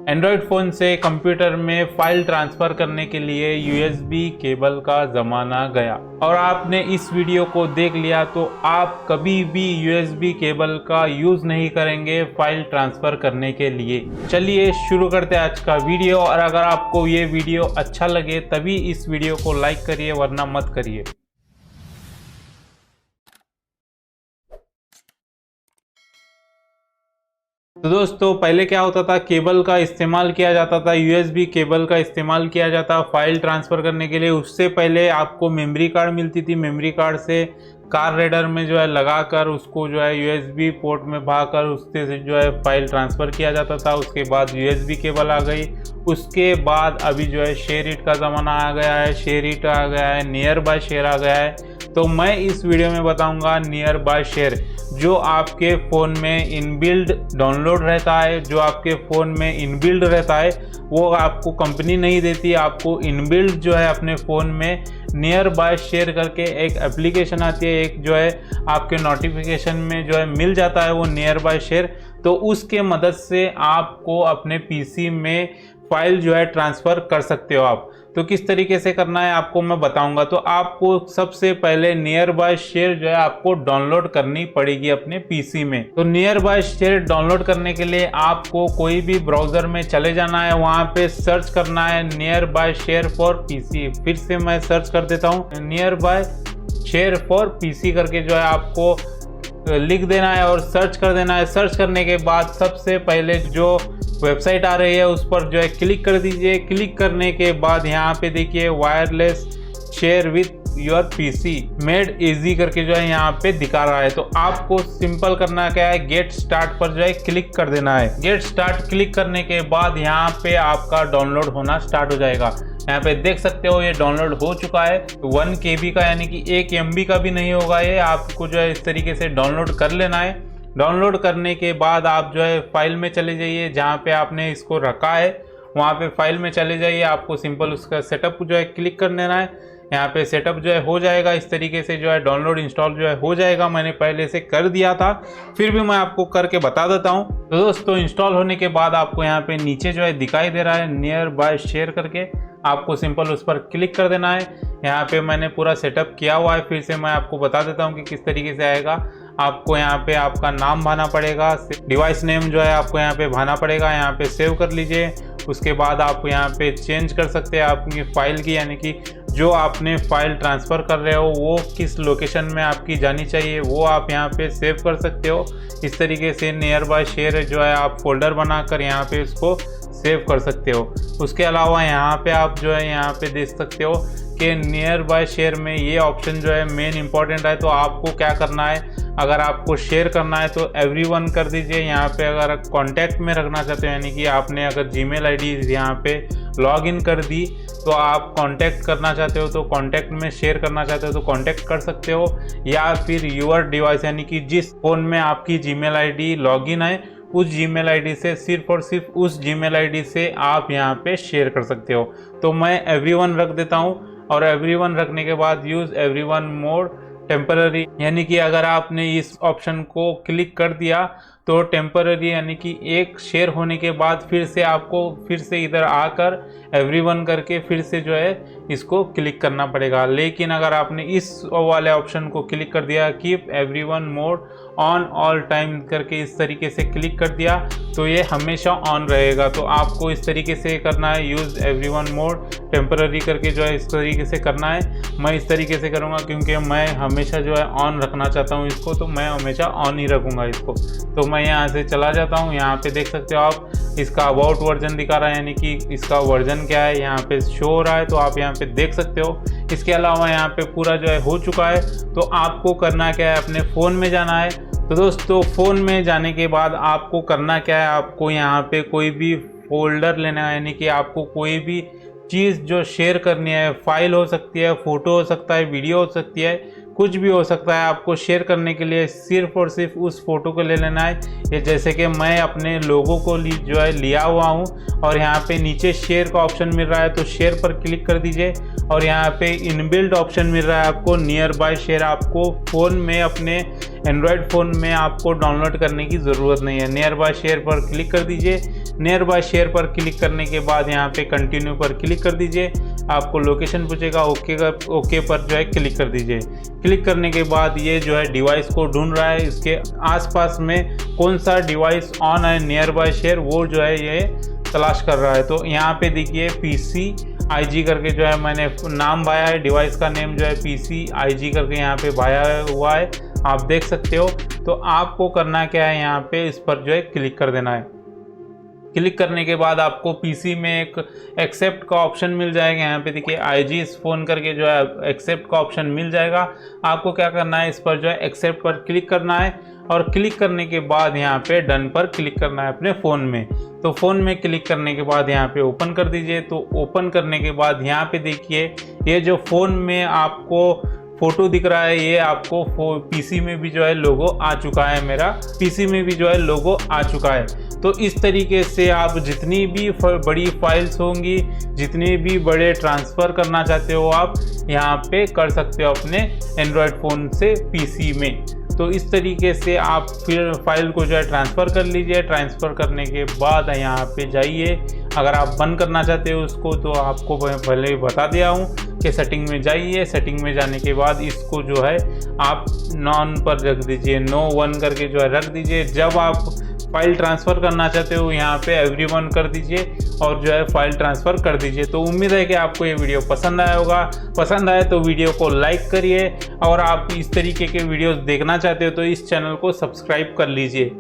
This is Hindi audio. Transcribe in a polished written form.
एंड्रॉयड फ़ोन से कंप्यूटर में फाइल ट्रांसफ़र करने के लिए यूएसबी केबल का ज़माना गया और आपने इस वीडियो को देख लिया तो आप कभी भी यूएसबी केबल का यूज़ नहीं करेंगे फाइल ट्रांसफ़र करने के लिए। चलिए शुरू करते हैं आज का वीडियो। और अगर आपको ये वीडियो अच्छा लगे तभी इस वीडियो को लाइक करिए, वरना मत करिए। तो दोस्तों, पहले क्या होता था, केबल का इस्तेमाल किया जाता था, यूएसबी केबल का इस्तेमाल किया जाता फाइल ट्रांसफ़र करने के लिए। उससे पहले आपको मेमोरी कार्ड मिलती थी, मेमोरी कार्ड से कार रीडर में लगाकर उसको यूएसबी पोर्ट में भागकर उससे से फाइल ट्रांसफ़र किया जाता था। उसके बाद यूएसबी केबल आ गई। उसके बाद अभी शेयर इट का ज़माना आ गया है, शेयर इट आ गया है, नियर बाय शेयर आ गया है। तो मैं इस वीडियो में बताऊंगा नियर बाय शेयर, जो आपके फ़ोन में इनबिल्ड डाउनलोड रहता है, जो आपके फ़ोन में इनबिल्ड रहता है, वो आपको कंपनी नहीं देती। आपको इनबिल्ड अपने फ़ोन में नियर बाय शेयर करके एक एप्लीकेशन आती है, एक आपके नोटिफिकेशन में मिल जाता है वो नियर बाय शेयर। तो उसके मदद से आपको अपने पीसी में फाइल ट्रांसफ़र कर सकते हो आप। तो किस तरीके से करना है आपको मैं बताऊंगा। तो आपको सबसे पहले नियर बाय शेयर आपको डाउनलोड करनी पड़ेगी अपने पीसी में। तो नियर बाय शेयर डाउनलोड करने के लिए आपको कोई भी ब्राउज़र में चले जाना है, वहाँ पे सर्च करना है near by share for PC. फिर से मैं सर्च कर देता हूँ, near by share for PC करके आपको लिख देना है और सर्च कर देना है। सर्च करने के बाद सबसे पहले जो वेबसाइट आ रही है उस पर क्लिक कर दीजिए। क्लिक करने के बाद यहाँ पे देखिए wireless share with your PC made easy करके यहाँ पे दिखा रहा है। तो आपको सिंपल करना क्या है, गेट स्टार्ट पर क्लिक कर देना है। गेट स्टार्ट क्लिक करने के बाद यहाँ पे आपका डाउनलोड होना स्टार्ट हो जाएगा। यहाँ पे देख सकते हो ये डाउनलोड हो चुका है 1 KB का, यानी कि 1 MB का भी नहीं होगा ये। आपको इस तरीके से डाउनलोड कर लेना है। डाउनलोड करने के बाद आप फाइल में चले जाइए, जहाँ पे आपने इसको रखा है वहाँ पे फाइल में चले जाइए। आपको सिंपल उसका सेटअप क्लिक कर देना है। यहाँ पे सेटअप हो जाएगा इस तरीके से डाउनलोड इंस्टॉल हो जाएगा। मैंने पहले से कर दिया था, फिर भी मैं आपको करके बता देता हूँ। तो दोस्तों, इंस्टॉल होने के बाद आपको यहाँ पे नीचे दिखाई दे रहा है नियर बाय शेयर करके, आपको सिंपल उस पर क्लिक कर देना है। यहाँ पे मैंने पूरा सेटअप किया हुआ है, फिर से मैं आपको बता देता हूँ कि किस तरीके से आएगा। आपको यहाँ पे आपका नाम भरना पड़ेगा, डिवाइस नेम आपको यहाँ पे भरना पड़ेगा। यहाँ पे सेव कर लीजिए। उसके बाद आप यहाँ पे चेंज कर सकते हैं आपकी फ़ाइल की, यानी कि जो आपने फ़ाइल ट्रांसफ़र कर रहे हो वो किस लोकेशन में आपकी जानी चाहिए वो आप यहाँ पे सेव कर सकते हो। इस तरीके से नियर बाय शेयर आप फोल्डर बनाकर यहाँ पे इसको सेव कर सकते हो। उसके अलावा यहाँ पे आप यहाँ पे देख सकते हो कि नियर बाय शेयर में ये ऑप्शन मेन इंपॉर्टेंट है। तो आपको क्या करना है, अगर आपको शेयर करना है तो एवरीवन कर दीजिए। यहाँ पे अगर कॉन्टैक्ट में रखना चाहते हो, यानी कि आपने अगर जीमेल आईडी यहाँ पे लॉगिन कर दी, तो आप कांटेक्ट करना चाहते हो तो कांटेक्ट में शेयर करना चाहते हो तो कांटेक्ट कर सकते हो। या फिर यूर डिवाइस, यानी कि जिस फ़ोन में आपकी जीमेल आईडी लॉगिन है उस जीमेल आईडी से, सिर्फ और सिर्फ उस जीमेल आईडी से आप यहाँ पे शेयर कर सकते हो। तो मैं एवरीवन रख देता हूँ, और एवरीवन रखने के बाद यूज़ एवरीवन मोड टेम्पररी, यानी कि अगर आपने इस ऑप्शन को क्लिक कर दिया तो टेम्पररी, यानी कि एक शेयर होने के बाद फिर से आपको फिर से इधर आकर एवरीवन करके फिर से इसको क्लिक करना पड़ेगा। लेकिन अगर आपने इस वाले ऑप्शन को क्लिक कर दिया, keep everyone mode on all time करके इस तरीके से क्लिक कर दिया, तो ये हमेशा ऑन रहेगा। तो आपको इस तरीके से करना है, यूज़ एवरीवन मोड टेम्पररी करके इस तरीके से करना है। मैं इस तरीके से करूँगा क्योंकि मैं हमेशा ऑन रखना चाहता हूँ इसको, तो मैं हमेशा ऑन ही रखूँगा इसको। तो मैं यहाँ से चला जाता हूँ। यहाँ पे देख सकते हो आप, इसका अबाउट वर्जन दिखा रहा है, यानी कि इसका वर्जन क्या है यहाँ पे शो हो रहा है, तो आप यहाँ पे देख सकते हो। इसके अलावा यहाँ पे पूरा हो चुका है। तो आपको करना क्या है, अपने फ़ोन में जाना है। तो दोस्तों, फ़ोन में जाने के बाद आपको करना क्या है, आपको यहाँ पे कोई भी फोल्डर लेना है, यानी कि आपको कोई भी चीज़ शेयर करनी है, फाइल हो सकती है, फ़ोटो हो सकता है, वीडियो हो सकती है, कुछ भी हो सकता है। आपको शेयर करने के लिए सिर्फ और सिर्फ उस फोटो को ले लेना है। ये जैसे कि मैं अपने लोगों को जो है लिया हुआ हूँ और यहाँ पे नीचे शेयर का ऑप्शन मिल रहा है, तो शेयर पर क्लिक कर दीजिए और यहाँ पे इनबिल्ट ऑप्शन मिल रहा है आपको नियर बाय शेयर। आपको फ़ोन में, अपने एंड्रॉयड फ़ोन में आपको डाउनलोड करने की ज़रूरत नहीं है। नियर बाय शेयर पर क्लिक कर दीजिए। नियर बाय शेयर पर क्लिक करने के बाद यहाँ पे कंटिन्यू पर क्लिक कर दीजिए। आपको लोकेशन पूछेगा, ओके पर जो है क्लिक कर दीजिए। क्लिक करने के बाद ये जो है डिवाइस को ढूंढ रहा है, इसके आसपास में कौन सा डिवाइस ऑन है नियर बाय शेयर, वो जो है ये तलाश कर रहा है। तो यहाँ पे देखिए PCIG करके जो है मैंने नाम भाया है, डिवाइस का नेम जो है PCIG करके यहाँ पे भाया हुआ है, आप देख सकते हो। तो आपको करना क्या है, यहाँ पे इस पर जो है क्लिक कर देना है। क्लिक करने के बाद आपको पीसी में एक एक्सेप्ट का ऑप्शन मिल जाएगा। यहाँ पे देखिए IG इस फ़ोन करके जो है एक्सेप्ट का ऑप्शन मिल जाएगा। आपको क्या करना है, इस पर जो है एक्सेप्ट पर क्लिक करना है और क्लिक करने के बाद यहाँ पे डन पर क्लिक करना है अपने फ़ोन में। तो फ़ोन में क्लिक करने के बाद यहाँ पे ओपन कर दीजिए। तो ओपन करने के बाद यहाँ पे देखिए ये जो फ़ोन में आपको फ़ोटो दिख रहा है, ये आपको पीसी में भी जो है लोगो आ चुका है, मेरा पीसी में भी जो है लोगो आ चुका है। तो इस तरीके से आप जितनी भी बड़ी फाइल्स होंगी, जितने भी बड़े ट्रांसफ़र करना चाहते हो, आप यहाँ पे कर सकते हो अपने एंड्रॉयड फ़ोन से पीसी में। तो इस तरीके से आप फिर फाइल को जो है ट्रांसफ़र कर लीजिए। ट्रांसफ़र करने के बाद यहाँ पे जाइए, अगर आप बंद करना चाहते हो उसको, तो आपको पहले ही बता दिया हूँ कि सेटिंग में जाइए। सेटिंग में जाने के बाद इसको जो है आप नॉन पर रख दीजिए, नो वन करके जो है रख दीजिए। जब आप फाइल ट्रांसफ़र करना चाहते हो यहाँ पे एवरीवन कर दीजिए और जो है फाइल ट्रांसफ़र कर दीजिए। तो उम्मीद है कि आपको ये वीडियो पसंद आया होगा। पसंद आए तो वीडियो को लाइक करिए और आप इस तरीके के वीडियोस देखना चाहते हो तो इस चैनल को सब्सक्राइब कर लीजिए।